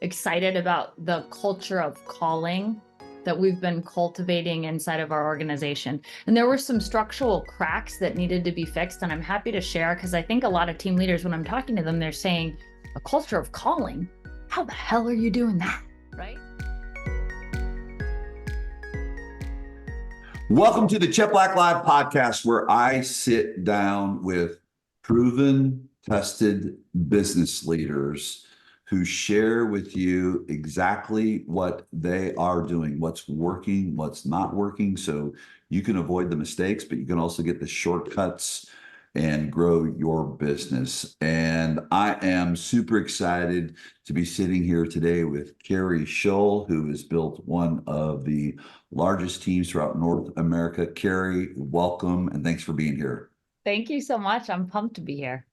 excited about the culture of calling that we've been cultivating inside of our organization. And there were some structural cracks that needed to be fixed. And I'm happy to share because I think a lot of team leaders, when I'm talking to them, they're saying, a culture of calling? How the hell are you doing that? Right? Welcome to the Cheplak Live podcast, where I sit down with proven, tested business leaders who share with you exactly what they are doing, what's working, what's not working, so you can avoid the mistakes, but you can also get the shortcuts and grow your business. And I am super excited to be sitting here today with Keri Shull, who has built one of the largest teams throughout North America. Keri, welcome, and thanks for being here. Thank you so much. I'm pumped to be here.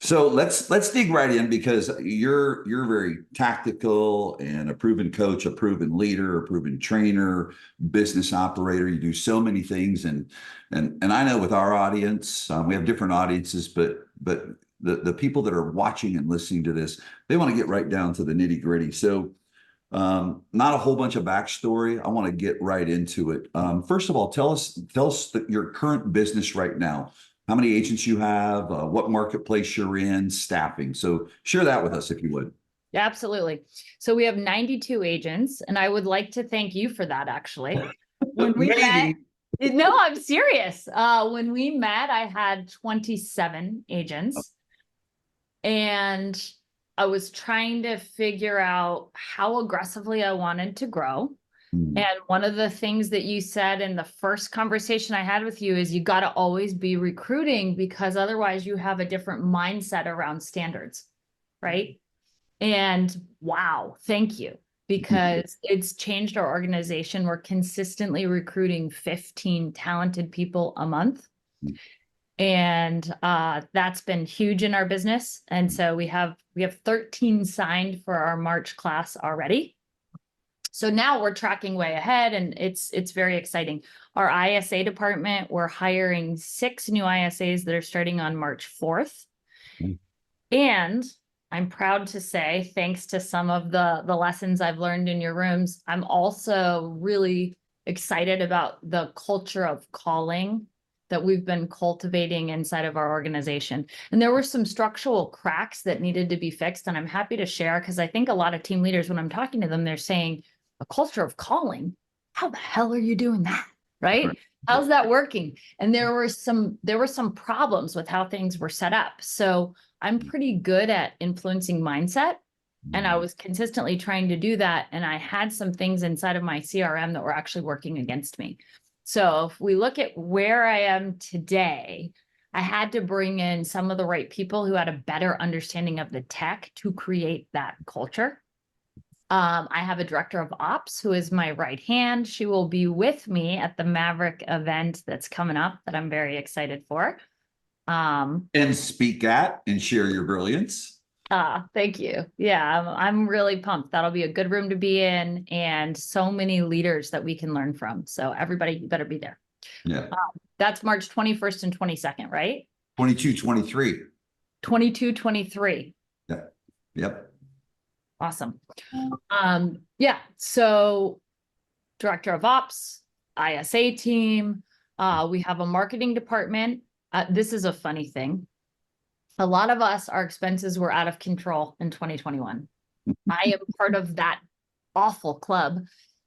So let's dig right in, because you're very tactical and a proven coach, a proven leader, a proven trainer, business operator. You do so many things, and I know with our audience, we have different audiences, but the people that are watching and listening to this, they want to get right down to the nitty gritty. So not a whole bunch of backstory. I want to get right into it. First of all, tell us your current business right now. How many agents you have, what marketplace you're in, staffing. So share that with us if you would. Yeah, absolutely. So we have 92 agents, and I would like to thank you for that, actually. When we met, no, I'm serious. When we met, I had 27 agents, and I was trying to figure out how aggressively I wanted to grow. And one of the things that you said in the first conversation I had with you is you got to always be recruiting, because otherwise you have a different mindset around standards, right? And wow, thank you, because it's changed our organization. We're consistently recruiting 15 talented people a month. And that's been huge in our business. And so we have 13 signed for our March class already. So now we're tracking way ahead, and it's very exciting. Our ISA department, we're hiring 6 new ISAs that are starting on March 4th. And I'm proud to say, thanks to some of the lessons I've learned in your rooms, I'm also really excited about the culture of calling that we've been cultivating inside of our organization. And there were some structural cracks that needed to be fixed. And I'm happy to share, because I think a lot of team leaders, when I'm talking to them, they're saying, a culture of calling? How the hell are you doing that? Right? How's that working? And there were some problems with how things were set up. So I'm pretty good at influencing mindset, and I was consistently trying to do that. And I had some things inside of my CRM that were actually working against me. So if we look at where I am today, I had to bring in some of the right people who had a better understanding of the tech to create that culture. I have a director of ops who is my right hand. She will be with me at the Maverick event that's coming up that I'm very excited for. And speak at and share your brilliance. Thank you. Yeah, I'm really pumped. That'll be a good room to be in, and so many leaders that we can learn from. So everybody, you better be there. Yeah. That's March 21st and 22nd, right? 22, 23. 22, 23. Yeah. Yep. Awesome. Yeah. So director of ops, ISA team, we have a marketing department. This is a funny thing. A lot of us, our expenses were out of control in 2021. I am part of that awful club.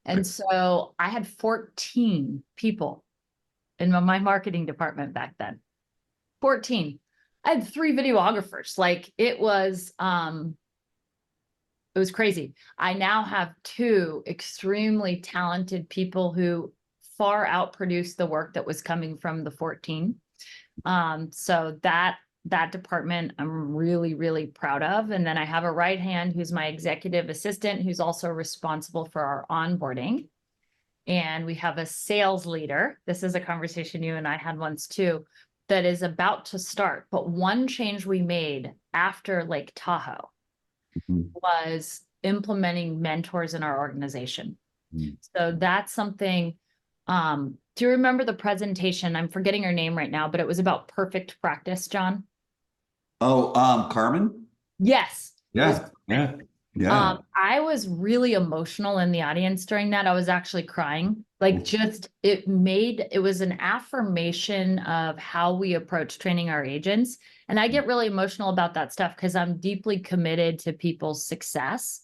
And so I had 14 people in my marketing department back then. 14. I had 3 videographers. Like it was crazy. I now have 2 extremely talented people who far outproduce the work that was coming from the 14. So that department I'm really, really proud of. And then I have a right hand who's my executive assistant, who's also responsible for our onboarding. And we have a sales leader. This is a conversation you and I had once too, that is about to start. But one change we made after Lake Tahoe was implementing mentors in our organization. So that's something, do you remember the presentation? I'm forgetting her name right now, but it was about perfect practice, John. Oh, Carmen? Yes. Yeah. Yeah. I was really emotional in the audience during that. I was actually crying. Like just it was an affirmation of how we approach training our agents. And I get really emotional about that stuff because I'm deeply committed to people's success.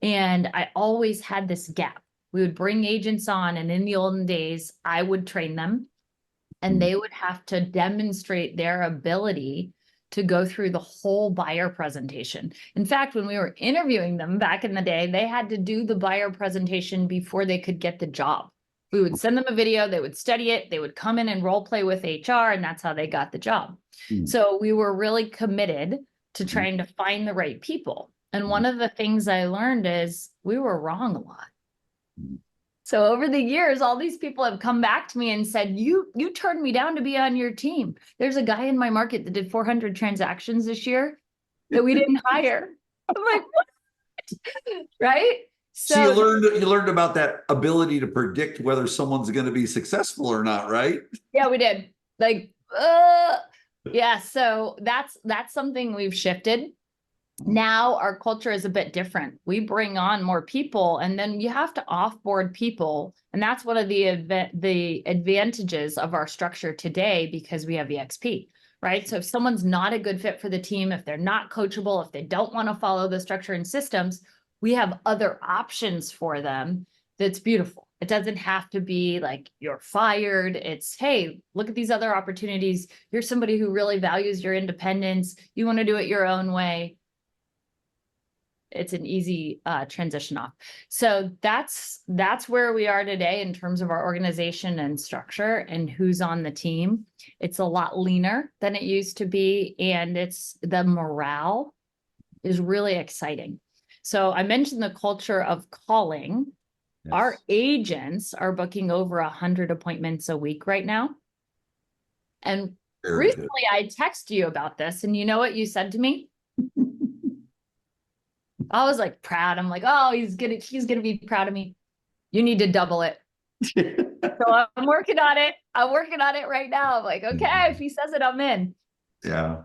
And I always had this gap. We would bring agents on, and in the olden days, I would train them, and they would have to demonstrate their ability to go through the whole buyer presentation. In fact, when we were interviewing them back in the day, they had to do the buyer presentation before they could get the job. We would send them a video, they would study it, they would come in and role play with HR, and that's how they got the job. So we were really committed to trying to find the right people. And one of the things I learned is we were wrong a lot. So over the years, all these people have come back to me and said, you turned me down to be on your team. There's a guy in my market that did 400 transactions this year that we didn't hire. I'm like, what? Right? So you learned about that ability to predict whether someone's going to be successful or not, right? Yeah, we did. Like, yeah. So that's something we've shifted. Now our culture is a bit different. We bring on more people, and then you have to offboard people. And that's one of the advantages of our structure today, because we have EXP, right? So if someone's not a good fit for the team, if they're not coachable, if they don't want to follow the structure and systems, we have other options for them. That's beautiful. It doesn't have to be like you're fired. It's, hey, look at these other opportunities. You're somebody who really values your independence. You want to do it your own way. It's an easy transition off. So that's where we are today in terms of our organization and structure and who's on the team. It's a lot leaner than it used to be, and the morale is really exciting. So I mentioned the culture of calling. Yes. Our agents are booking over 100 appointments a week right now. And recently I texted you about this, and you know what you said to me? I was like proud. I'm like, oh, she's gonna be proud of me. You need to double it. So I'm working on it. I'm working on it right now. I'm like, okay, if he says it, I'm in. Yeah.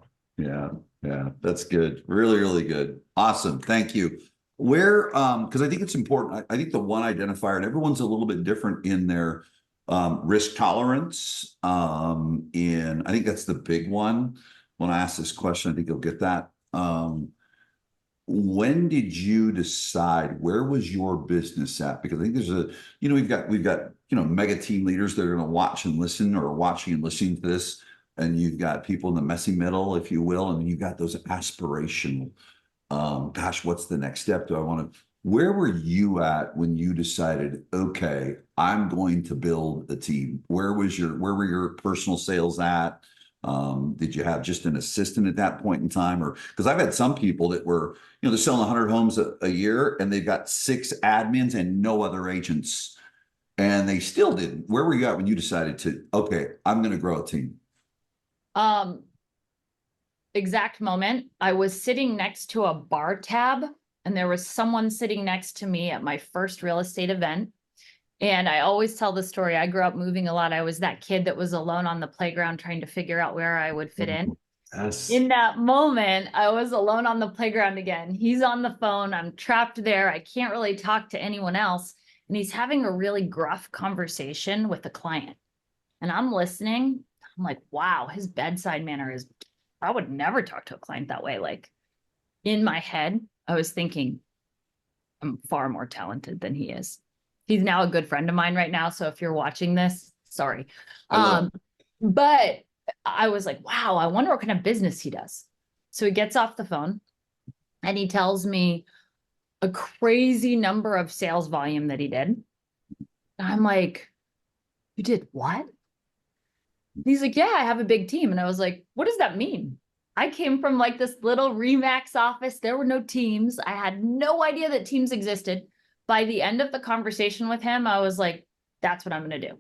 That's good. Really, really good. Awesome. Thank you. Where, because I think it's important. I think the one identifier, and everyone's a little bit different in their risk tolerance. And I think that's the big one. When I ask this question, I think you'll get that. When did you decide, where was your business at? Because I think there's we've got, mega team leaders that are going to watch and listen, or watching and listening to this. And you've got people in the messy middle, if you will. And you've got those aspirational, gosh, what's the next step? Where were you at when you decided, okay, I'm going to build a team? Where were your personal sales at? Did you have just an assistant at that point in time? Or because I've had some people that were, they're selling 100 homes a year, and they've got 6 admins and no other agents, and they still didn't. Where were you at when you decided to, okay, I'm going to grow a team? Exact moment. I was sitting next to a bar tab, and there was someone sitting next to me at my first real estate event. And I always tell the story. I grew up moving a lot. I was that kid that was alone on the playground trying to figure out where I would fit in. Yes. In that moment, I was alone on the playground again. He's on the phone. I'm trapped there. I can't really talk to anyone else. And he's having a really gruff conversation with a client. And I'm listening. I'm like, wow, his bedside manner is, I would never talk to a client that way. Like, in my head, I was thinking, I'm far more talented than he is. He's now a good friend of mine right now. So if you're watching this, sorry. But I was like, wow, I wonder what kind of business he does. So he gets off the phone and he tells me a crazy number of sales volume that he did. I'm like, you did what? He's like, yeah, I have a big team. And I was like, what does that mean? I came from like this little Remax office. There were no teams. I had no idea that teams existed. By the end of the conversation with him, I was like, that's what I'm going to do.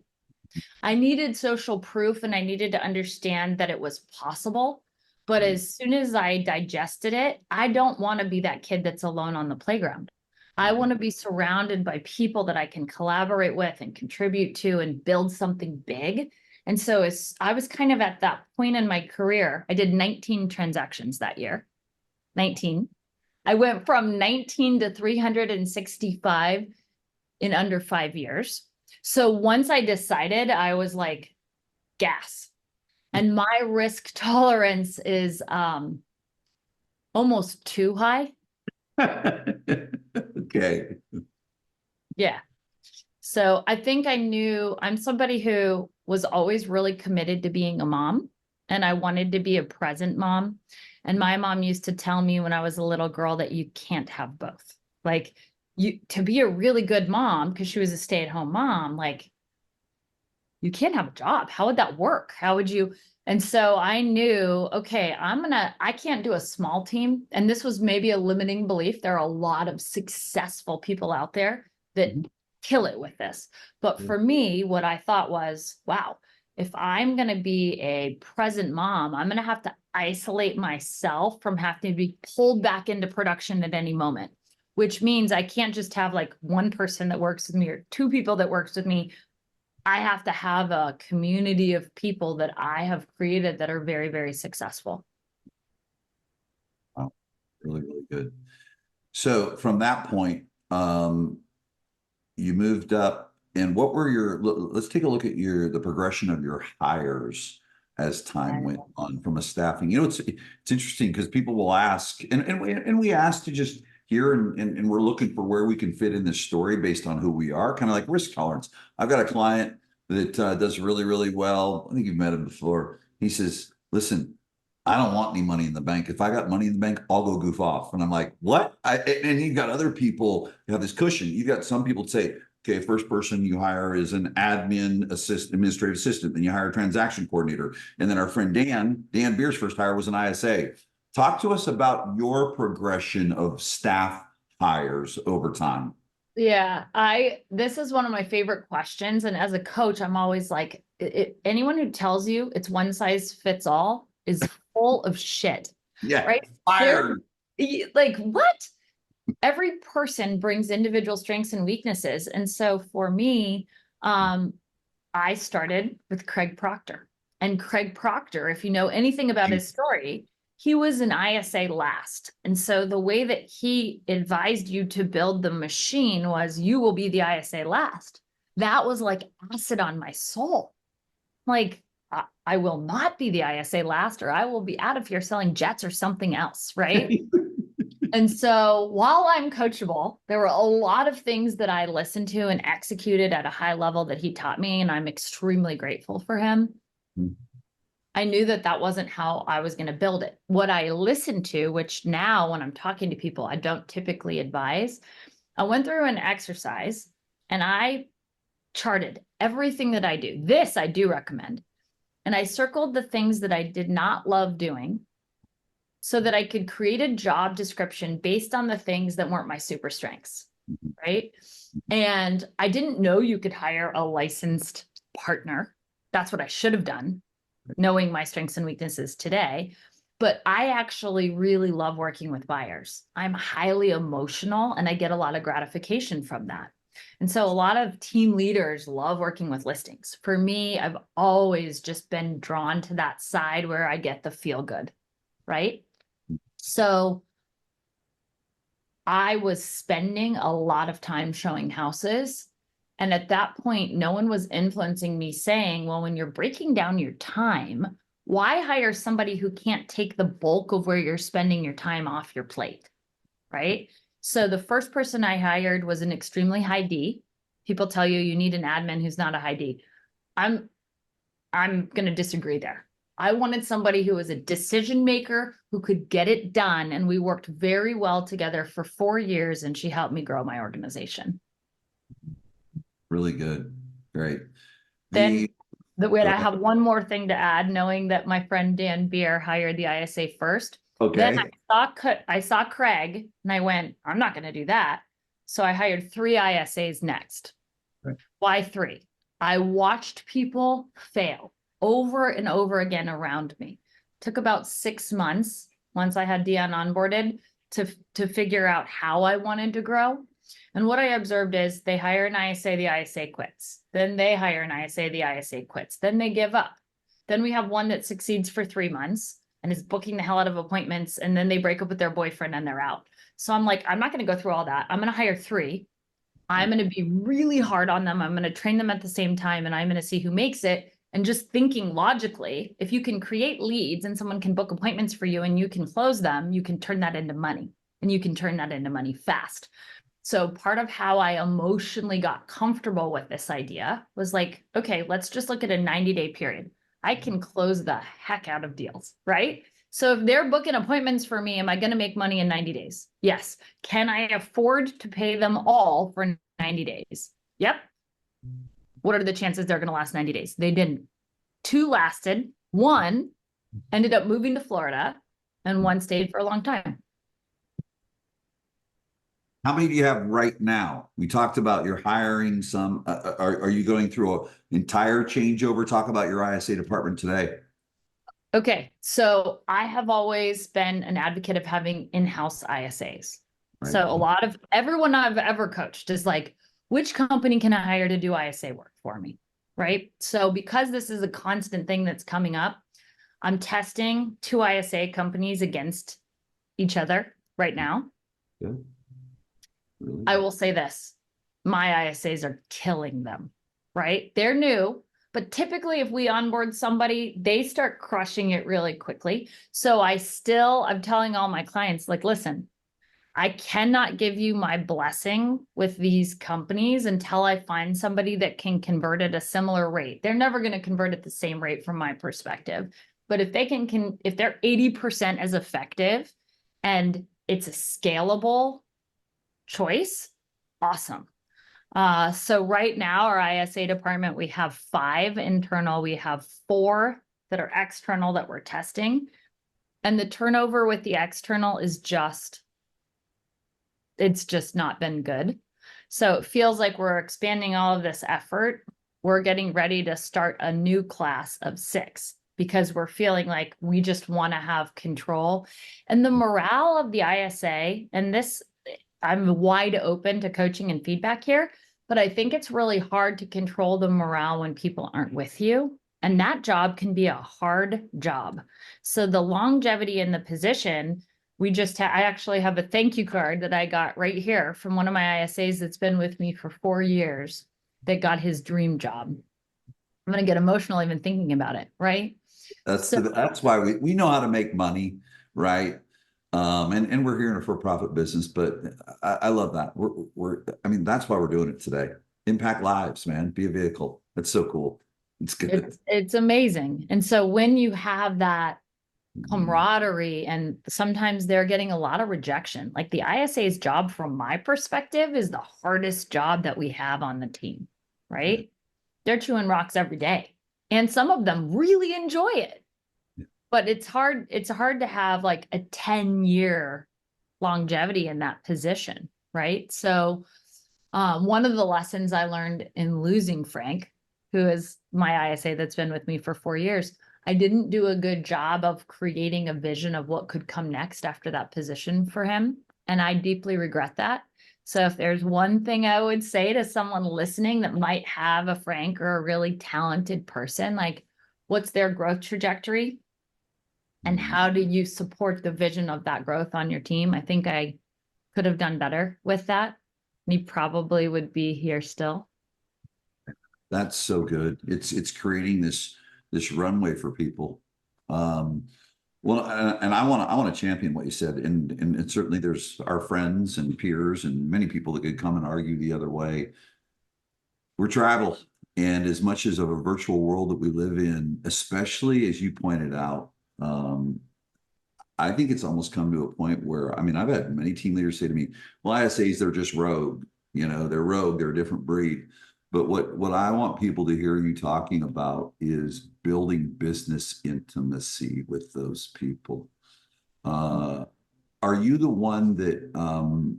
I needed social proof, and I needed to understand that it was possible. But as soon as I digested it, I don't want to be that kid that's alone on the playground. I want to be surrounded by people that I can collaborate with and contribute to and build something big. And so I was kind of at that point in my career. I did 19 transactions that year, 19. I went from 19 to 365 in under 5 years. So once I decided, I was like, gas. And my risk tolerance is almost too high. Okay. Yeah. So I think I knew I'm somebody who was always really committed to being a mom, and I wanted to be a present mom. And my mom used to tell me when I was a little girl that you can't have both. Like, you to be a really good mom, because she was a stay-at-home mom, like, you can't have a job. How would that work? How would you? And so I knew, okay, I can't do a small team. And this was maybe a limiting belief. There are a lot of successful people out there that kill it with this. But for me, what I thought was, wow, if I'm going to be a present mom, I'm going to have to isolate myself from having to be pulled back into production at any moment, which means I can't just have like one person that works with me or two people that works with me. I have to have a community of people that I have created that are very, very successful. Wow. Really, really good. So from that point, you moved up, and what were let's take a look at the progression of your hires as time went on from a staffing. It's interesting because people will ask, and we ask to just hear, and we're looking for where we can fit in this story based on who we are, kind of like risk tolerance. I've got a client that does really, really well. I think you've met him before. He says, listen, I don't want any money in the bank. If I got money in the bank, I'll go goof off. And I'm like, what? And you've got other people who have this cushion. You've got some people say, okay, first person you hire is an administrative assistant. Then you hire a transaction coordinator. And then our friend Dan Beer's first hire was an ISA. Talk to us about your progression of staff hires over time. Yeah, this is one of my favorite questions. And as a coach, I'm always like, anyone who tells you it's one size fits all is full of shit. Yeah. Right? Fired. Like, what? Every person brings individual strengths and weaknesses. And so for me, I started with Craig Proctor. And Craig Proctor, if you know anything about his story, he was an ISA last. And so the way that he advised you to build the machine was you will be the ISA last. That was like acid on my soul. Like, I will not be the ISA last, or I will be out of here selling jets or something else, right? And so while I'm coachable, there were a lot of things that I listened to and executed at a high level that he taught me, and I'm extremely grateful for him. I knew that that wasn't how I was going to build it. What I listened to, which now when I'm talking to people, I don't typically advise, I went through an exercise and I charted everything that I do. This I do recommend. And I circled the things that I did not love doing so that I could create a job description based on the things that weren't my super strengths, right? And I didn't know you could hire a licensed partner. That's what I should have done, knowing my strengths and weaknesses today. But I actually really love working with buyers. I'm highly emotional and I get a lot of gratification from that. And so a lot of team leaders love working with listings. For me, I've always just been drawn to that side where I get the feel good, right? So I was spending a lot of time showing houses. And at that point, no one was influencing me saying, well, when you're breaking down your time, why hire somebody who can't take the bulk of where you're spending your time off your plate, right? So the first person I hired was an extremely high D. People tell you need an admin who's not a high D. I'm going to disagree there. I wanted somebody who was a decision maker who could get it done. And we worked very well together for 4 years, and she helped me grow my organization. Really good. Great. Then I have one more thing to add, knowing that my friend Dan Beer hired the ISA first. Okay. Then I saw Craig and I went, I'm not going to do that. So I hired 3 ISAs next. Right. Why 3? I watched people fail over and over again around me. Took about 6 months once I had Dion onboarded to figure out how I wanted to grow. And what I observed is they hire an ISA, the ISA quits. Then they hire an ISA, the ISA quits. Then they give up. Then we have one that succeeds for 3 months and is booking the hell out of appointments. And then they break up with their boyfriend and they're out. So I'm like, I'm not going to go through all that. I'm going to hire 3. I'm going to be really hard on them. I'm going to train them at the same time, and I'm going to see who makes it. And just thinking logically, if you can create leads and someone can book appointments for you and you can close them, you can turn that into money, and you can turn that into money fast. So part of how I emotionally got comfortable with this idea was like, okay, let's just look at a 90-day period. I can close the heck out of deals, right? So if they're booking appointments for me, am I going to make money in 90 days? Yes. Can I afford to pay them all for 90 days? Yep. What are the chances they're going to last 90 days? They didn't. 2 lasted. 1 ended up moving to Florida, and 1 stayed for a long time. How many do you have right now? We talked about you're hiring some. Are you going through an entire changeover? Talk about your ISA department today. Okay, so I have always been an advocate of having in-house ISAs. Right. So a lot of everyone I've ever coached is like, which company can I hire to do ISA work for me? Right. So because this is a constant thing that's coming up, I'm testing 2 ISA companies against each other right now. Yeah. Really? I will say this, my ISAs are killing them, right? They're new, but typically if we onboard somebody, they start crushing it really quickly. So I'm telling all my clients, like, listen, I cannot give you my blessing with these companies until I find somebody that can convert at a similar rate. They're never going to convert at the same rate from my perspective. But if they if they're 80% as effective and it's a scalable choice, awesome. So right now, our ISA department, we have 5 internal. We have 4 that are external that we're testing. And the turnover with the external is it's just not been good. So it feels like we're expanding all of this effort. We're getting ready to start a new class of 6 because we're feeling like we just want to have control. And the morale of the ISA, and this, I'm wide open to coaching and feedback here, but I think it's really hard to control the morale when people aren't with you. And that job can be a hard job. So the longevity in the position, I actually have a thank you card that I got right here from one of my ISAs that's been with me for 4 years that got his dream job. I'm going to get emotional even thinking about it, right? That's why we know how to make money, right? And we're here in a for-profit business, but I love that. I mean, that's why we're doing it today. Impact lives, man. Be a vehicle. That's so cool. It's good. It's amazing. And so when you have that camaraderie, and sometimes they're getting a lot of rejection, like the ISA's job from my perspective is the hardest job that we have on the team, right? Yeah. They're chewing rocks every day, and some of them really enjoy it. But it's hard to have like a 10-year longevity in that position, right? So one of the lessons I learned in losing Frank, who is my ISA that's been with me for 4 years, I didn't do a good job of creating a vision of what could come next after that position for him. And I deeply regret that. So if there's one thing I would say to someone listening that might have a Frank or a really talented person, like, what's their growth trajectory? And how do you support the vision of that growth on your team? I think I could have done better with that. He probably would be here still. That's so good. It's creating this runway for people. Well, and I want to champion what you said, and certainly there's our friends and peers and many people that could come and argue the other way. We're travel, and as much as of a virtual world that we live in, especially as you pointed out, I think it's almost come to a point where, I mean, I've had many team leaders say to me, well, ISAs, they're just rogue. They're rogue, they're a different breed. But what I want people to hear you talking about is building business intimacy with those people. Are you the one that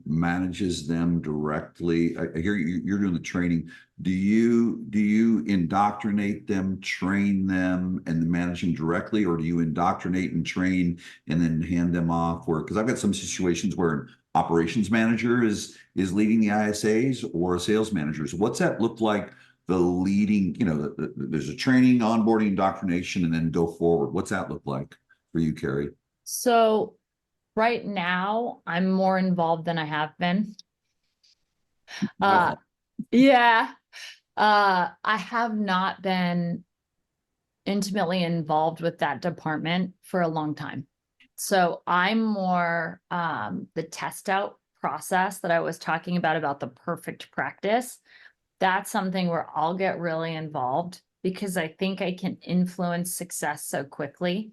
manages them directly? I hear you're doing the training. Do you indoctrinate them, train them, and manage them directly, or do you indoctrinate and train and then hand them off? Because I've got some situations where an operations manager is leading the ISAs or a sales manager. So what's that look like? The leading, there's a training, onboarding, indoctrination, and then go forward. What's that look like for you, Keri? So Right now, I'm more involved than I have been. My Yeah. I have not been intimately involved with that department for a long time. So I'm more the test out process that I was talking about the perfect practice. That's something where I'll get really involved because I think I can influence success so quickly.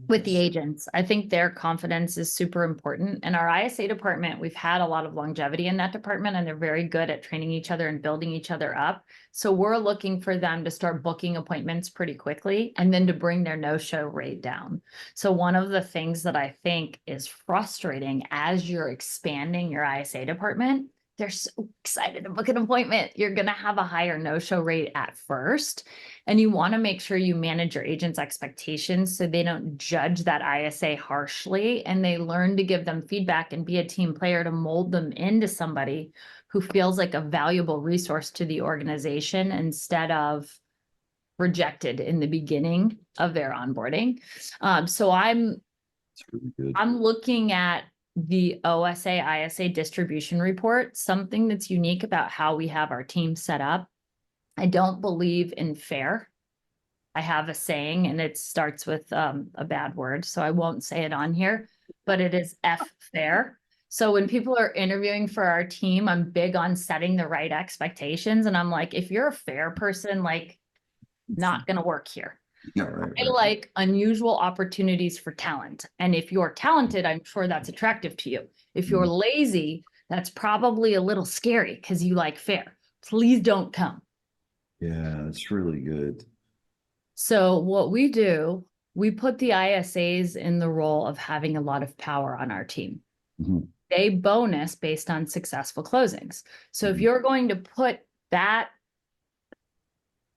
With the agents, I think their confidence is super important. And our ISA department, we've had a lot of longevity in that department, and they're very good at training each other and building each other up. So we're looking for them to start booking appointments pretty quickly and then to bring their no-show rate down. So one of the things that I think is frustrating as you're expanding your ISA department, they're so excited to book an appointment. You're going to have a higher no-show rate at first. And you want to make sure you manage your agents' expectations so they don't judge that ISA harshly and they learn to give them feedback and be a team player to mold them into somebody who feels like a valuable resource to the organization instead of rejected in the beginning of their onboarding. So I'm looking at the OSA ISA distribution report. Something that's unique about how we have our team set up. I don't believe in fair. I have a saying and it starts with a bad word, so I won't say it on here, but it is F fair. So when people are interviewing for our team, I'm big on setting the right expectations. And I'm like, if you're a fair person, like not going to work here. Yeah, right, I like unusual opportunities for talent. And if you're talented, I'm sure that's attractive to you. If you're lazy, that's probably a little scary because you like fair. Please don't come. Yeah, that's really good. So what we do, we put the ISAs in the role of having a lot of power on our team. They bonus based on successful closings. So if you're going to put that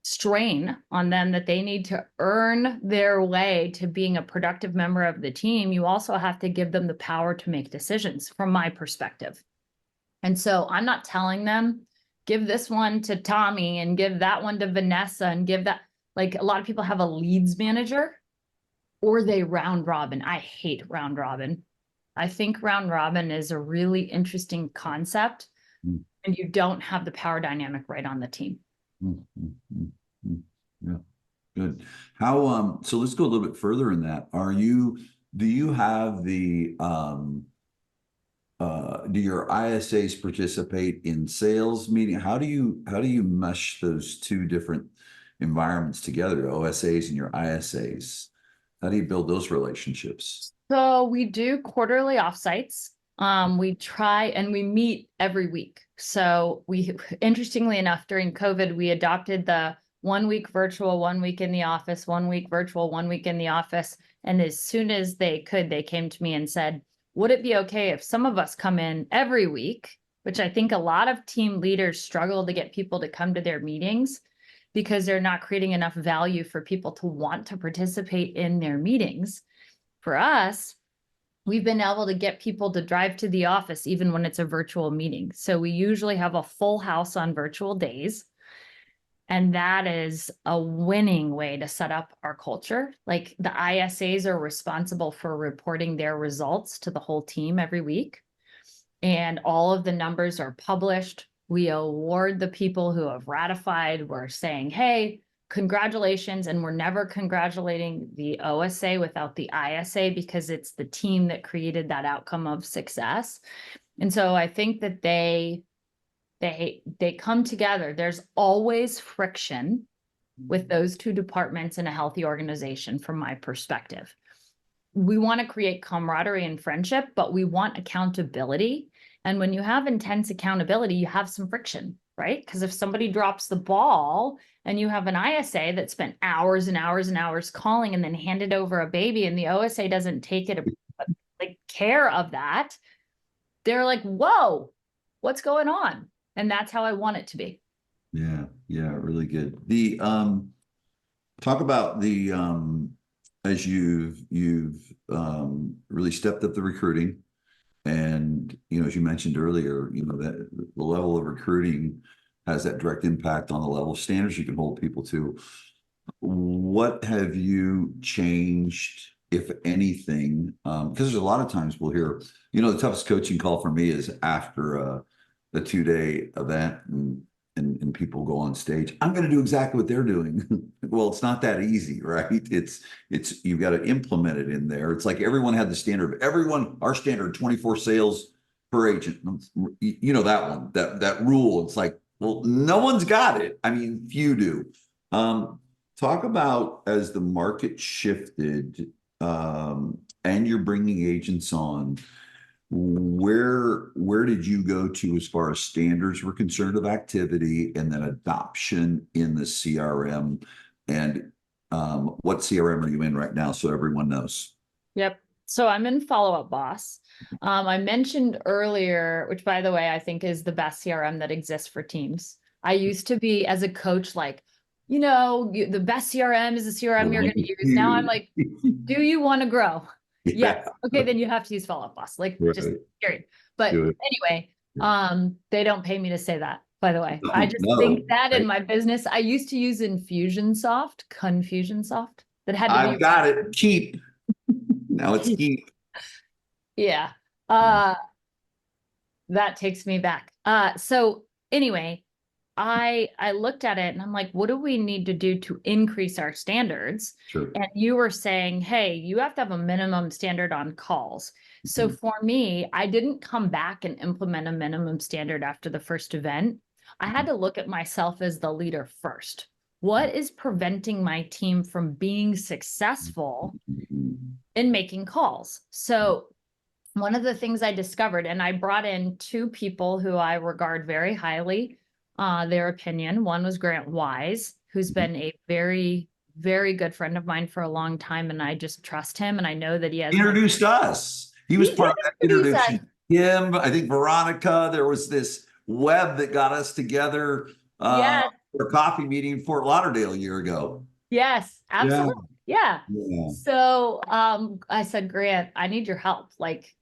strain on them that they need to earn their way to being a productive member of the team, you also have to give them the power to make decisions from my perspective. And so I'm not telling them, give this one to Tommy and give that one to Vanessa and give that, like a lot of people have a leads manager or they round robin. I hate round robin. I think round robin is a really interesting concept and you don't have the power dynamic right on the team. Yeah, good. How so let's go a little bit further in that. Do you have the do your ISAs participate in sales meeting? How do you mesh those two different environments together, OSAs and your ISAs? How do you build those relationships? So we do quarterly offsites. We try and we meet every week. So we, interestingly enough, during COVID, we adopted the 1 week virtual, 1 week in the office, 1 week virtual, 1 week in the office. And as soon as they could, they came to me and said, would it be okay if some of us come in every week? Which I think a lot of team leaders struggle to get people to come to their meetings because they're not creating enough value for people to want to participate in their meetings. For us, we've been able to get people to drive to the office even when it's a virtual meeting. So we usually have a full house on virtual days. And that is a winning way to set up our culture. Like the ISAs are responsible for reporting their results to the whole team every week. And all of the numbers are published. We award the people who have ratified. We're saying, hey, congratulations. And we're never congratulating the OSA without the ISA because it's the team that created that outcome of success. And so I think that they come together. There's always friction with those two departments in a healthy organization from my perspective. We want to create camaraderie and friendship, but we want accountability. And when you have intense accountability, you have some friction, right? Because if somebody drops the ball and you have an ISA that spent hours and hours and hours calling and then handed over a baby and the OSA doesn't take it, like care of that, they're like, whoa, what's going on? And that's how I want it to be. Yeah, really good. The talk about the as you've really stepped up the recruiting, and as you mentioned earlier, that the level of recruiting has that direct impact on the level of standards you can hold people to. What have you changed if anything, because there's a lot of times we'll hear, the toughest coaching call for me is after the 2-day event and people go on stage. I'm going to do exactly what they're doing. Well, it's not that easy, right? It's you've got to implement it in there. It's like everyone had the standard. Our standard 24 sales per agent. That one, that rule. It's like, well, no one's got it. I mean, few do. Talk about as the market shifted, and you're bringing agents on, where did you go to as far as standards were concerned of activity, and then adoption in the CRM, and what CRM are you in right now, so everyone knows? Yep. So I'm in Follow Up Boss. I mentioned earlier, which by the way, I think is the best CRM that exists for teams. I used to be, as a coach, like, the best CRM is the CRM you're going to use. Now I'm like, do you want to grow? Yeah. Yes. Okay, then you have to use Follow Up Boss, like Right. just period. But Good. anyway, they don't pay me to say that, by the way. I just No, think that in right? my business, I used to use Confusionsoft, that had to be. I've got it. Keep. Now it's keep. Yeah. That takes me back. So anyway, I looked at it and I'm like, what do we need to do to increase our standards? Sure. And you were saying, hey, you have to have a minimum standard on calls. So for me, I didn't come back and implement a minimum standard after the first event. I had to look at myself as the leader first. What is preventing my team from being successful in making calls? So one of the things I discovered, and I brought in 2 people who I regard very highly, their opinion. One was Grant Wise, who's been a very, very good friend of mine for a long time, and I just trust him, and I know that he has Introduced us. He was part of that introduction. Him, I think Veronica, there was this web that got us together Yes. for a coffee meeting in Fort Lauderdale a year ago. Yes, absolutely. Yeah. Yeah. So I said, Grant, I need your help. Like,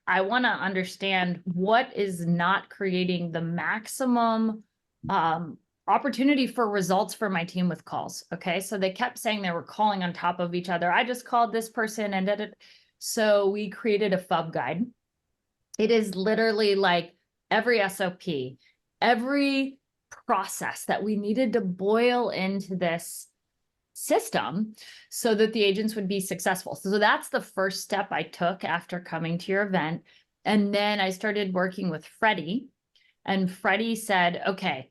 I want to understand what is not creating the maximum opportunity for results for my team with calls. Okay. So they kept saying they were calling on top of each other. I just called this person and did it. So we created a FUB guide. It is literally like every SOP, every process that we needed to boil into this system so that the agents would be successful. So that's the first step I took after coming to your event. And then I started working with Freddie, and Freddie said, okay,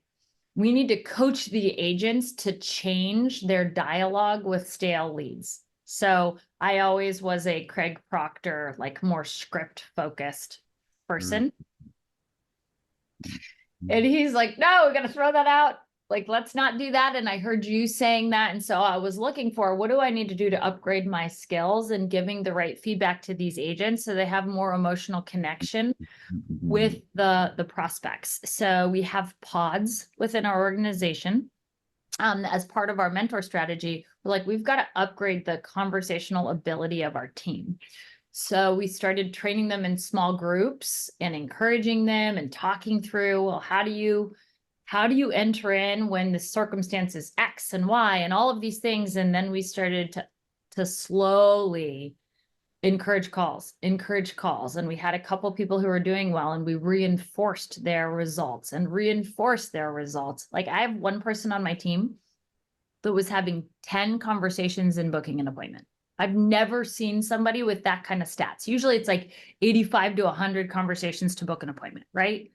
we need to coach the agents to change their dialogue with stale leads. So I always was a Craig Proctor, like more script focused person. And he's like, no, we got to throw that out. Like, let's not do that. And I heard you saying that. And so I was looking for, what do I need to do to upgrade my skills and giving the right feedback to these agents so they have more emotional connection with the prospects. So we have pods within our organization. As part of our mentor strategy, we're like, we've got to upgrade the conversational ability of our team. So we started training them in small groups and encouraging them and talking through, well, how do you enter in when the circumstance is X and Y and all of these things? And then we started to slowly encourage calls. And we had a couple people who were doing well, and we reinforced their results. Like, I have one person on my team that was having 10 conversations and booking an appointment. I've never seen somebody with that kind of stats. Usually it's like 85 to 100 conversations to book an appointment, right?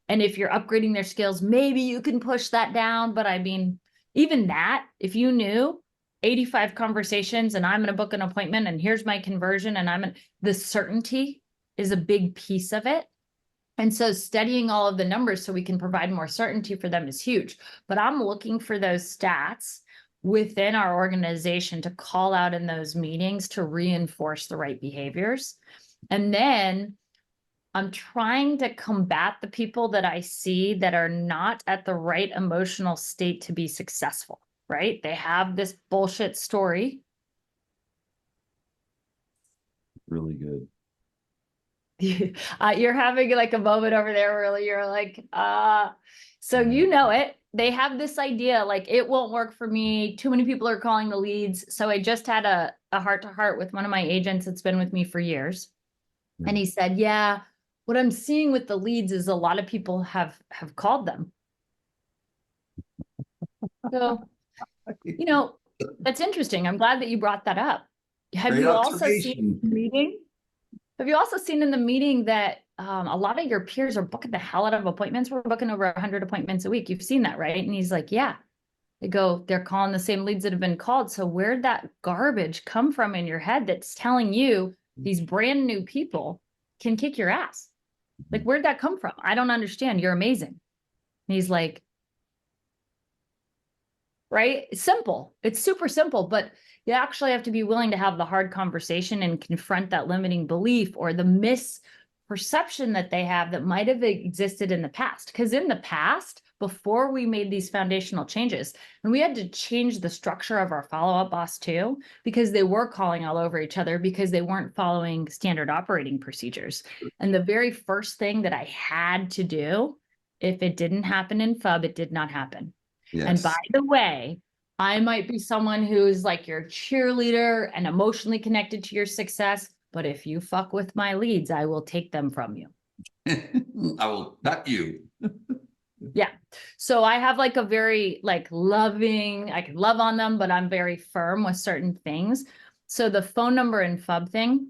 And if you're upgrading their skills, maybe you can push that down. But I mean, even that, if you knew 85 conversations and I'm going to book an appointment and here's my conversion and the certainty is a big piece of it. And so studying all of the numbers so we can provide more certainty for them is huge. But I'm looking for those stats within our organization to call out in those meetings to reinforce the right behaviors. And then I'm trying to combat the people that I see that are not at the right emotional state to be successful, right? They have this bullshit story. Really good. You're having like a moment over there where you're like, so you know it. They have this idea like it won't work for me. Too many people are calling the leads. So I just had a heart-to-heart with one of my agents that's been with me for years. And he said, yeah, what I'm seeing with the leads is a lot of people have called them. So, you know, that's interesting. I'm glad that you brought that up. Have Great you also seen observation. in the meeting? Have you also seen in the meeting that a lot of your peers are booking the hell out of appointments? We're booking over 100 appointments a week. You've seen that, right? And he's like, yeah. They're calling the same leads that have been called. So where'd that garbage come from in your head that's telling you these brand new people can kick your ass? Like, where'd that come from? I don't understand. You're amazing. And he's like, right? It's simple. It's super simple, but you actually have to be willing to have the hard conversation and confront that limiting belief or the misperception that they have that might have existed in the past. Because in the past, before we made these foundational changes, and we had to change the structure of our follow-up boss too, because they were calling all over each other because they weren't following standard operating procedures. And the very first thing that I had to do, if it didn't happen in FUB, it did not happen. Yes. And by the way, I might be someone who's like your cheerleader and emotionally connected to your success, but if you fuck with my leads, I will take them from you. I will, not you. Yeah. So I have like a very like loving, I can love on them, but I'm very firm with certain things. So the phone number and FUB thing,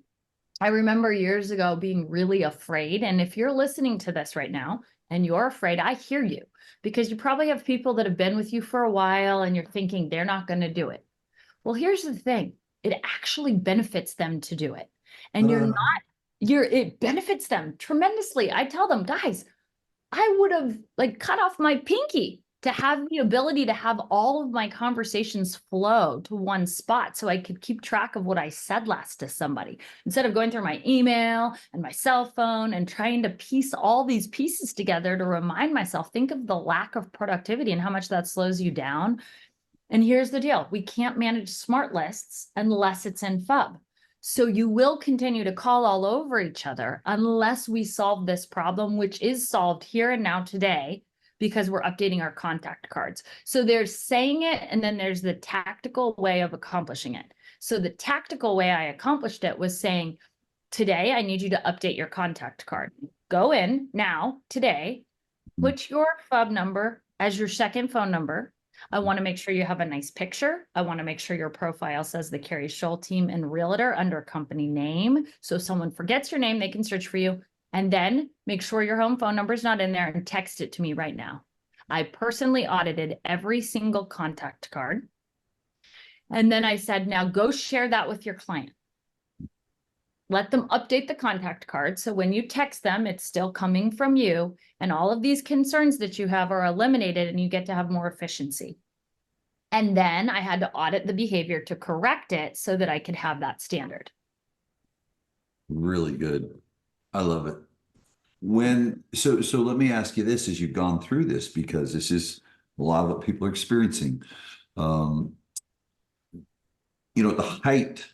I remember years ago being really afraid. And if you're listening to this right now and you're afraid, I hear you, because you probably have people that have been with you for a while and you're thinking they're not going to do it. Well, here's the thing. It actually benefits them to do it. And it benefits them tremendously. I tell them, guys, I would have like cut off my pinky to have the ability to have all of my conversations flow to one spot so I could keep track of what I said last to somebody instead of going through my email and my cell phone and trying to piece all these pieces together to remind myself. Think of the lack of productivity and how much that slows you down. And here's the deal. We can't manage smart lists unless it's in FUB. So you will continue to call all over each other unless we solve this problem, which is solved here and now today, because we're updating our contact cards. So there's saying it, and then there's the tactical way of accomplishing it. So the tactical way I accomplished it was saying, today, I need you to update your contact card. Go in now, today, put your FUB number as your second phone number. I want to make sure you have a nice picture. I want to make sure your profile says the Keri Shull team and realtor under company name. So if someone forgets your name, they can search for you. And then make sure your home phone number is not in there and text it to me right now. I personally audited every single contact card. And then I said, now go share that with your client. Let them update the contact card. So when you text them, it's still coming from you. And all of these concerns that you have are eliminated and you get to have more efficiency. And then I had to audit the behavior to correct it so that I could have that standard. Really good. I love it. So let me ask you this as you've gone through this, because this is a lot of what people are experiencing. At the height,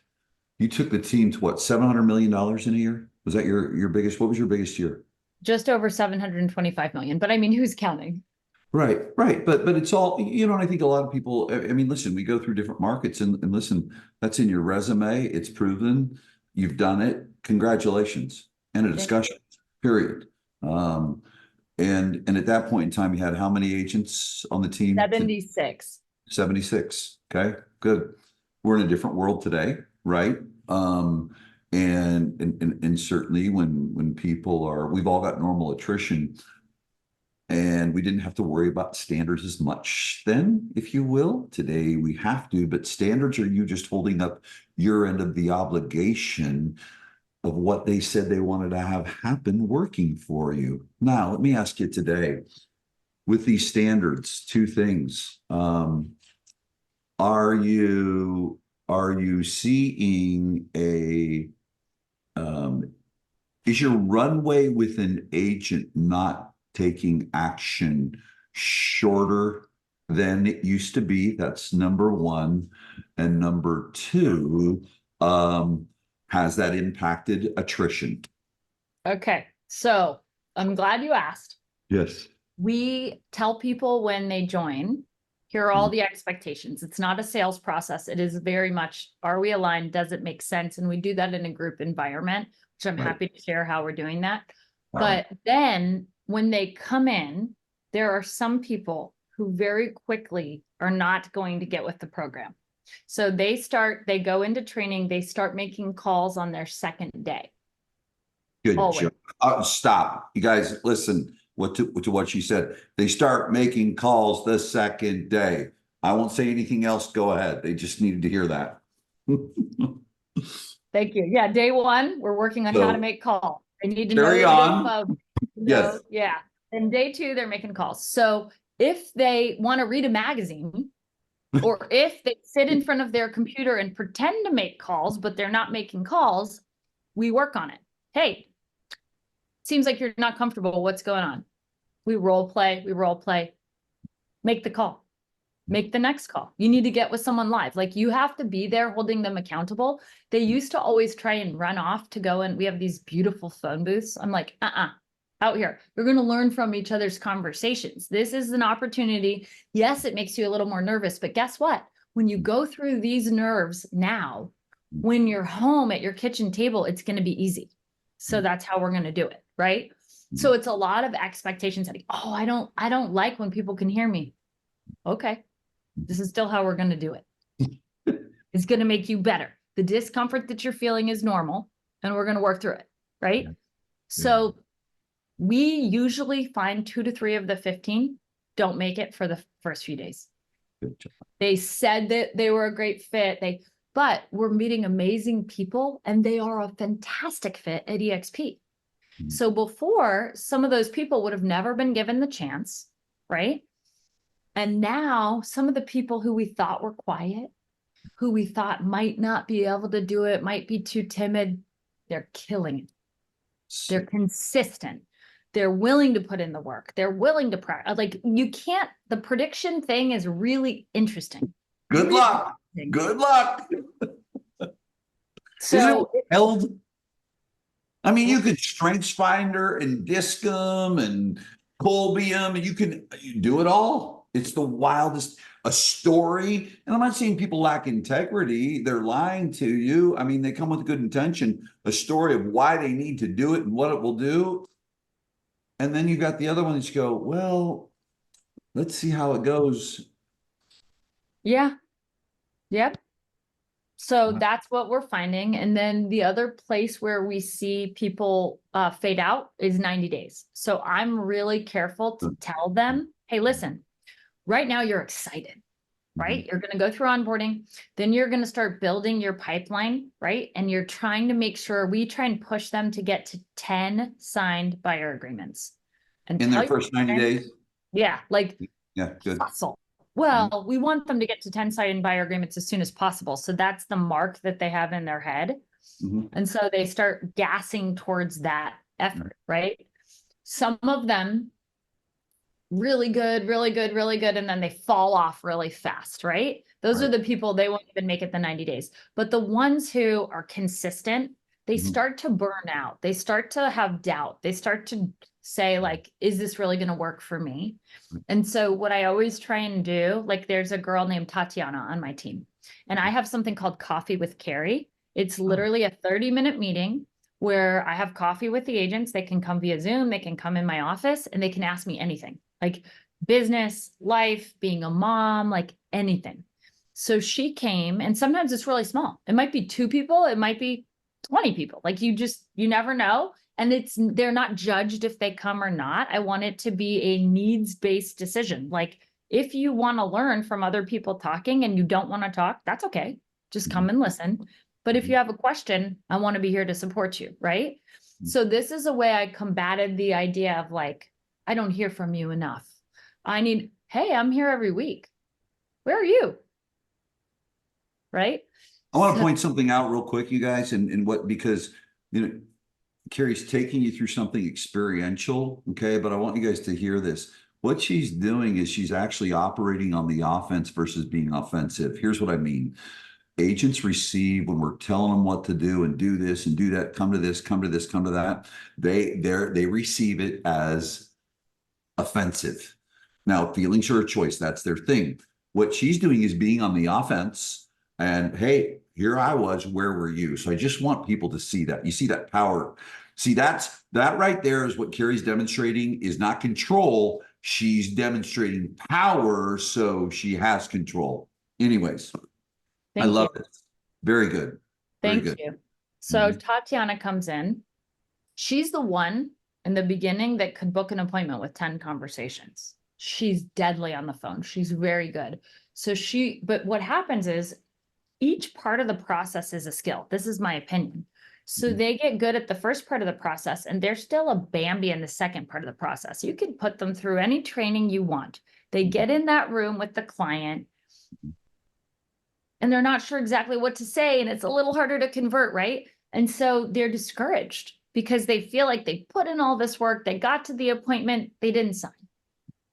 you took the team to what, $700 million in a year? Was that your biggest? What was your biggest year? Just over 725 million. But I mean, who's counting? Right. But it's all, and I think a lot of people, I mean, listen, we go through different markets and listen, that's in your resume. It's proven. You've done it. Congratulations. End of discussion, period. And at that point in time, you had how many agents on the team? 76. 76. Okay, good. We're in a different world today, right? And certainly when people we've all got normal attrition, and we didn't have to worry about standards as much then, if you will. Today we have to, but standards are you just holding up your end of the obligation of what they said they wanted to have happen working for you. Now, let me ask you today, with these standards, two things. Are you seeing is your runway with an agent not taking action shorter than it used to be? That's number one. And number two, has that impacted attrition? Okay. So I'm glad you asked. Yes. We tell people when they join, here are all the expectations. It's not a sales process. It is very much, are we aligned? Does it make sense? And we do that in a group environment, which I'm Right. happy to share how we're doing that. All But then when they come in, there are some people who very quickly are not going to get with the program. So they go into training, they start making calls on their second day. Good Always. job. Stop. You guys, listen to what she said. They start making calls the second day. I won't say anything else. Go ahead. They just needed to hear that. Thank you. Yeah, day one, we're working on how to So, make calls. They need to know carry the on. info. Yes. Yeah. And day two, they're making calls. So if they want to read a magazine, or if they sit in front of their computer and pretend to make calls, but they're not making calls, we work on it. Hey, seems like you're not comfortable. What's going on? We role play, make the call, make the next call. You need to get with someone live. Like you have to be there holding them accountable. They used to always try and run off to go and we have these beautiful phone booths. I'm like, out here. We're going to learn from each other's conversations. This is an opportunity. Yes, it makes you a little more nervous, but guess what? When you go through these nerves now, when you're home at your kitchen table, it's going to be easy. So that's how we're going to do it. Right. So it's a lot of expectations. Like, oh, I don't like when people can hear me. Okay. This is still how we're going to do it. It's going to make you better. The discomfort that you're feeling is normal and we're going to work through it. Right. So we usually find 2 to 3 of the 15 don't make it for the first few days. They said that they were a great fit. But we're meeting amazing people and they are a fantastic fit at EXP. So before, some of those people would have never been given the chance, right? And now some of the people who we thought were quiet, who we thought might not be able to do it, might be too timid, they're killing it. They're consistent. They're willing to put in the work. They're willing to practice. Like you can't, the prediction thing is really interesting. Good luck. Good luck. So held. I mean, you could strengths finder and disc them and Colby them, and you do it all. It's the wildest. A story, and I'm not saying people lack integrity. They're lying to you. I mean, they come with good intention. A story of why they need to do it and what it will do. And then you got the other one that you go, well, let's see how it goes. Yeah. Yep. So that's what we're finding. And then the other place where we see people fade out is 90 days. So I'm really careful to tell them, hey, listen, right now you're excited, right? You're going to go through onboarding. Then you're going to start building your pipeline, right? And you're trying to make sure we try and push them to get to 10 signed buyer agreements. And in their first 90 days? Yeah. Like, yeah, good. Hustle. Well, we want them to get to 10 signed buyer agreements as soon as possible. So that's the mark that they have in their head. And so they start gassing towards that effort, right? Some of them really good, really good, really good. And then they fall off really fast, right? Those are the people, they won't even make it the 90 days. But the ones who are consistent, they start to burn out. They start to have doubt. They start to say like, is this really going to work for me? And so what I always try and do, like there's a girl named Tatiana on my team, and I have something called Coffee with Keri. It's literally a 30-minute meeting where I have coffee with the agents. They can come via Zoom. They can come in my office and they can ask me anything like business, life, being a mom, like anything. So she came, and sometimes it's really small. It might be 2 people. It might be 20 people. Like you never know. And they're not judged if they come or not. I want it to be a needs-based decision. Like if you want to learn from other people talking and you don't want to talk, that's okay. Just come and listen. But if you have a question, I want to be here to support you, right? So this is a way I combated the idea of like, I don't hear from you enough. Hey, I'm here every week. Where are you? Right? I want to point something out real quick, you guys, because Keri's taking you through something experiential, okay? But I want you guys to hear this. What she's doing is she's actually operating on the offense versus being offensive. Here's what I mean. agents receive when we're telling them what to do and do this and do that, come to this, come to this, come to that, they receive it as offensive. Now, feelings are a choice. That's their thing. What she's doing is being on the offense and, hey, here I was, where were you? So I just want people to see that. You see that power. See, that right there is what Keri's demonstrating is not control. She's demonstrating power, so she has control. Anyways, I love it. Very good. Very Thank good. you. So Tatiana comes in. She's the one in the beginning that could book an appointment with 10 conversations. She's deadly on the phone. She's very good. So but what happens is each part of the process is a skill. This is my opinion. So they get good at the first part of the process and they're still a Bambi in the second part of the process. You can put them through any training you want. They get in that room with the client and they're not sure exactly what to say. And it's a little harder to convert, right? And so they're discouraged because they feel like they put in all this work. They got to the appointment. They didn't sign.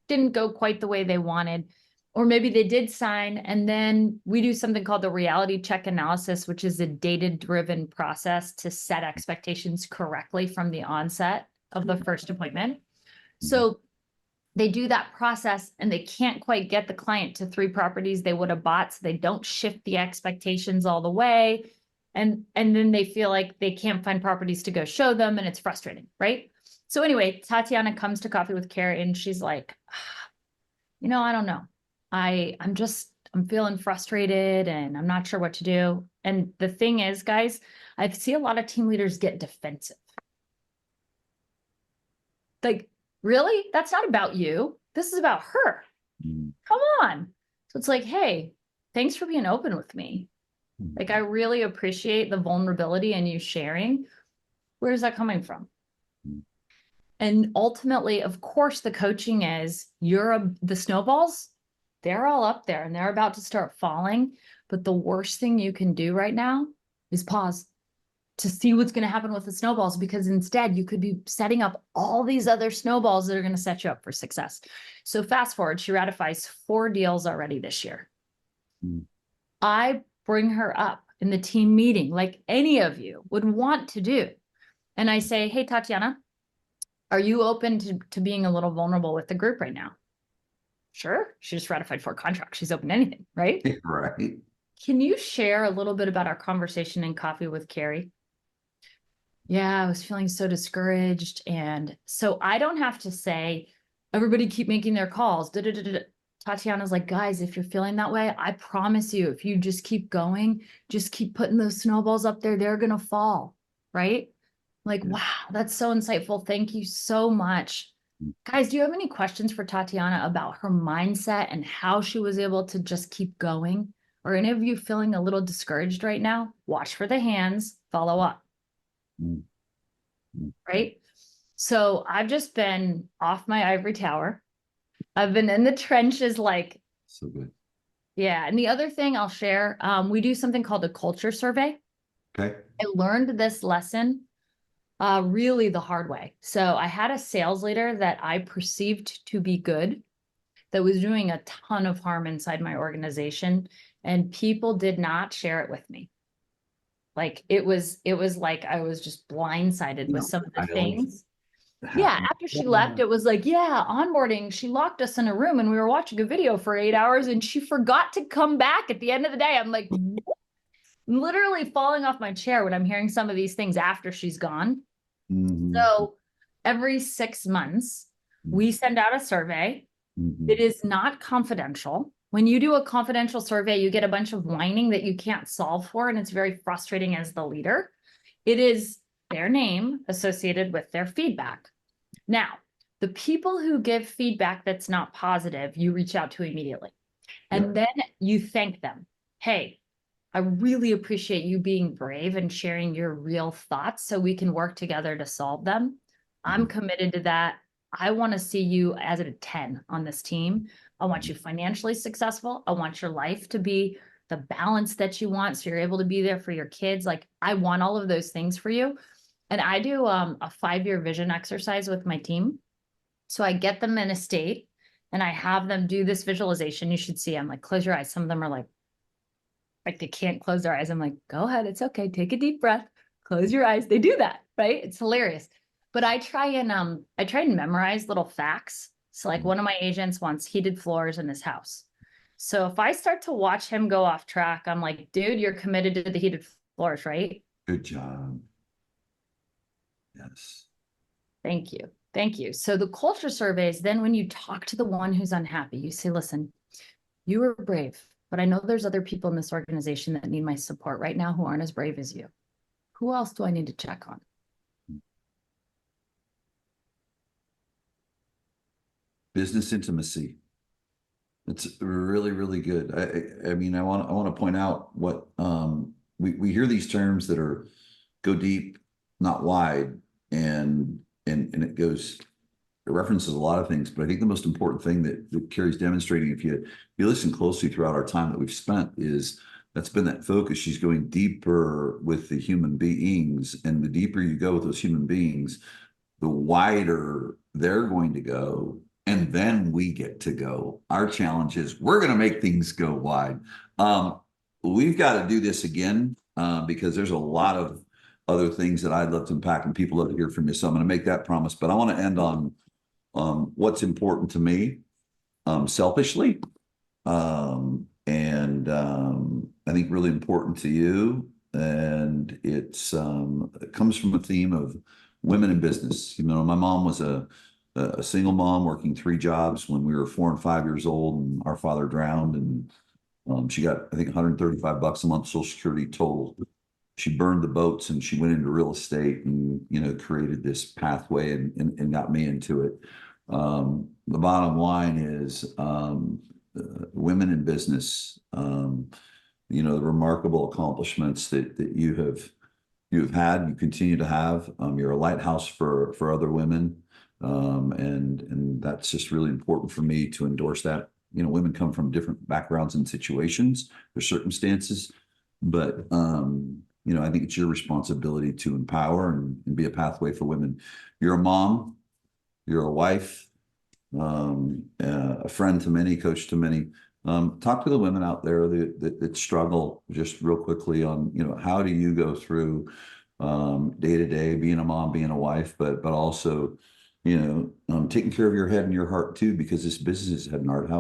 Didn't go quite the way they wanted. Or maybe they did sign, and then we do something called the reality check analysis, which is a data-driven process to set expectations correctly from the onset of the first appointment. So they do that process and they can't quite get the client to 3 properties they would have bought, so they don't shift the expectations all the way. And then they feel like they can't find properties to go show them, and it's frustrating, right? So anyway, Tatiana comes to Coffee with Keri and she's like, I don't know. I'm feeling frustrated and I'm not sure what to do. And the thing is, guys, I see a lot of team leaders get defensive. Like, really? That's not about you. This is about her. Come on. So it's like, hey, thanks for being open with me. Like, I really appreciate the vulnerability and you sharing. Where is that coming from? And ultimately, of course, the coaching is the snowballs, they're all up there and they're about to start falling. But the worst thing you can do right now is pause to see what's going to happen with the snowballs, because instead you could be setting up all these other snowballs that are going to set you up for success. So fast forward, she ratifies 4 deals already this year. I bring her up in the team meeting like any of you would want to do. And I say, hey, Tatiana, are you open to being a little vulnerable with the group right now? Sure. She just ratified 4 contracts. She's open to anything, right? Right. Can you share a little bit about our conversation in Coffee with Keri? Yeah, I was feeling so discouraged. And so I don't have to say, everybody keep making their calls. Tatiana's like, guys, if you're feeling that way, I promise you, if you just keep going, just keep putting those snowballs up there, they're going to fall, right? Like, wow, that's so insightful. Thank you so much. Guys, do you have any questions for Tatiana about her mindset and how she was able to just keep going? Or any of you feeling a little discouraged right now? Watch for the hands, follow up. Right? So I've just been off my ivory tower. I've been in the trenches, like, so good. Yeah. And the other thing I'll share, we do something called a culture survey. Okay. I learned this lesson really the hard way. So I had a sales leader that I perceived to be good, that was doing a ton of harm inside my organization, and people did not share it with me. Like it was like I was just blindsided with some of the things. Yeah, after she left, it was like, yeah, onboarding, she locked us in a room and we were watching a video for 8 hours and she forgot to come back at the end of the day. I'm like, what? Literally falling off my chair when I'm hearing some of these things after she's gone. So every 6 months, we send out a survey. It is not confidential. When you do a confidential survey, you get a bunch of whining that you can't solve for, and it's very frustrating as the leader. It is their name associated with their feedback. Now, the people who give feedback that's not positive, you reach out to immediately. And then you thank them. Hey, I really appreciate you being brave and sharing your real thoughts so we can work together to solve them. I'm committed to that. I want to see you as a 10 on this team. I want you financially successful. I want your life to be the balance that you want, so you're able to be there for your kids. Like, I want all of those things for you. And I do a 5-year vision exercise with my team. So I get them in a state and I have them do this visualization. You should see, I'm like, close your eyes. Some of them are like, Like they can't close their eyes. I'm like, go ahead. It's okay. Take a deep breath. Close your eyes. They do that, right? It's hilarious. But I try and memorize little facts. So like one of my agents wants heated floors in his house. So if I start to watch him go off track, I'm like, dude, you're committed to the heated floors, right? Good job. Yes. Thank you. Thank you. So the culture surveys, then when you talk to the one who's unhappy, you say, listen, you were brave, but I know there's other people in this organization that need my support right now who aren't as brave as you. Who else do I need to check on? Business intimacy. It's really, really good. I mean, I want to point out what we hear these terms that are go deep, not wide, and it references a lot of things. But I think the most important thing that Keri's demonstrating, if you listen closely throughout our time that we've spent, is that's been that focus. She's going deeper with the human beings, and the deeper you go with those human beings, the wider they're going to go. And then we get to go. Our challenge is we're going to make things go wide. We've got to do this again because there's a lot of other things that I'd love to unpack and people love to hear from you. So I'm going to make that promise. But I want to end on what's important to me selfishly. I think really important to you. And it comes from a theme of women in business. You know, my mom was a single mom working 3 jobs when we were 4 and 5 years old, and our father drowned, and she got, I think, $135 a month Social Security total. She burned the boats and she went into real estate and, you know, created this pathway and got me into it. The bottom line is women in business, you know, the remarkable accomplishments that you have had, you continue to have. You're a lighthouse for other women. And that's just really important for me to endorse that. You know, women come from different backgrounds and situations, their circumstances, but you know, I think it's your responsibility to empower and be a pathway for women. You're a mom, you're a wife, a friend to many, coach to many. Talk to the women out there that struggle, just real quickly, on, you know, how do you go through day to day, being a mom, being a wife, but also, you know, taking care of your head and your heart too, because this business is head and heart.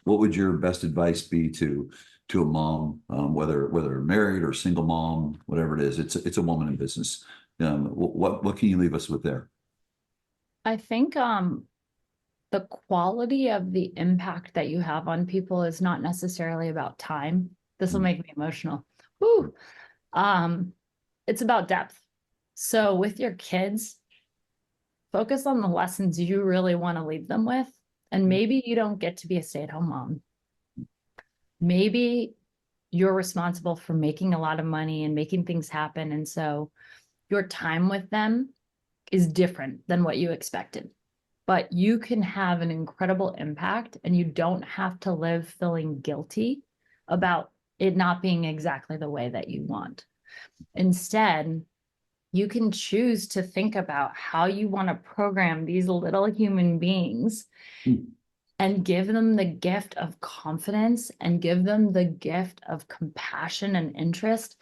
What would your best advice be to a mom, whether married or single mom, whatever it is? It's a woman in business. What can you leave us with there? I think the quality of the impact that you have on people is not necessarily about time. This will make me emotional. Woo. It's about depth. So with your kids, focus on the lessons you really want to leave them with. And maybe you don't get to be a stay-at-home mom. Maybe you're responsible for making a lot of money and making things happen. And so your time with them is different than what you expected. But you can have an incredible impact, and you don't have to live feeling guilty about it not being exactly the way that you want. Instead, you can choose to think about how you want to program these little human beings and give them the gift of confidence and give them the gift of compassion and interest.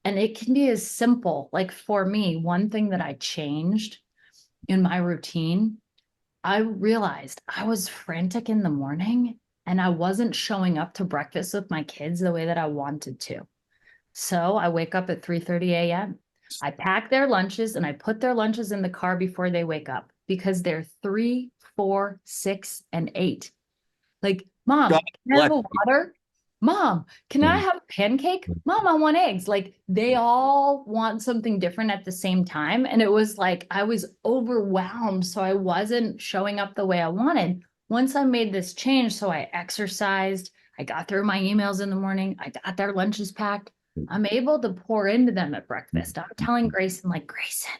And it can be as simple, like for me, one thing that I changed in my routine, I realized I was frantic in the morning and I wasn't showing up to breakfast with my kids the way that I wanted to. So I wake up at 3:30 a.m. I pack their lunches and I put their lunches in the car before they wake up, because they're 3, 4, 6, and 8. Like, Mom, God can I have a water? Mom, can I have a pancake? Mom, I want eggs. Like, they all want something different at the same time. And it was like, I was overwhelmed. So I wasn't showing up the way I wanted. Once I made this change, so I exercised, I got through my emails in the morning, I got their lunches packed, I'm able to pour into them at breakfast. I'm telling Grayson, like, Grayson,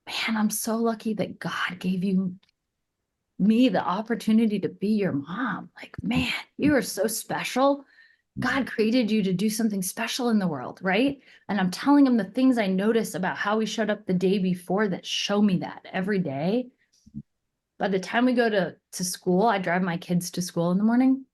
man, I'm so lucky that God gave me the opportunity to be your mom. Like, man, you are so special. God created you to do something special in the world, right? And I'm telling him the things I notice about how we showed up the day before that show me that every day. By the time we go to school, I drive my kids to school in the morning.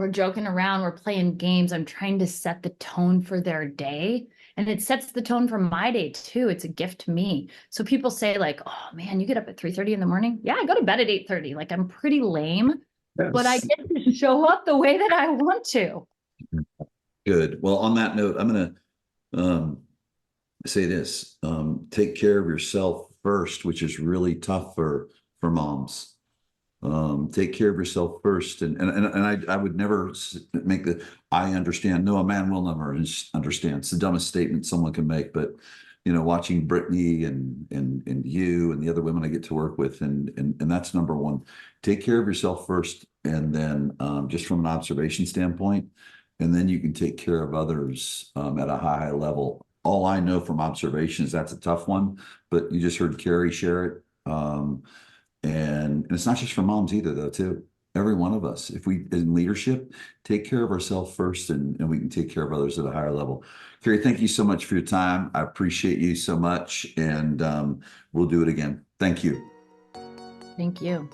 we're joking around, we're playing games. I'm trying to set the tone for their day. And it sets the tone for my day too. It's a gift to me. So people say like, oh man, you get up at 3:30 in the morning. Yeah, I go to bed at 8:30. Like I'm pretty lame, but I Yes. get to show up the way that I want to. Good. Well, on that note, I'm going to say this, take care of yourself first, which is really tough for moms. Take care of yourself first. And I would never make I understand. No, a man will never understand. It's the dumbest statement someone can make, but watching Brittany and you and the other women I get to work with, and that's number one. Take care of yourself first. And then just from an observation standpoint, and then you can take care of others at a high level. All I know from observation is that's a tough one, but you just heard Keri share it. And it's not just for moms either, though, too. Every one of us, if we in leadership, take care of ourselves first, and we can take care of others at a higher level. Keri, thank you so much for your time. I appreciate you so much, and we'll do it again. Thank you. Thank you.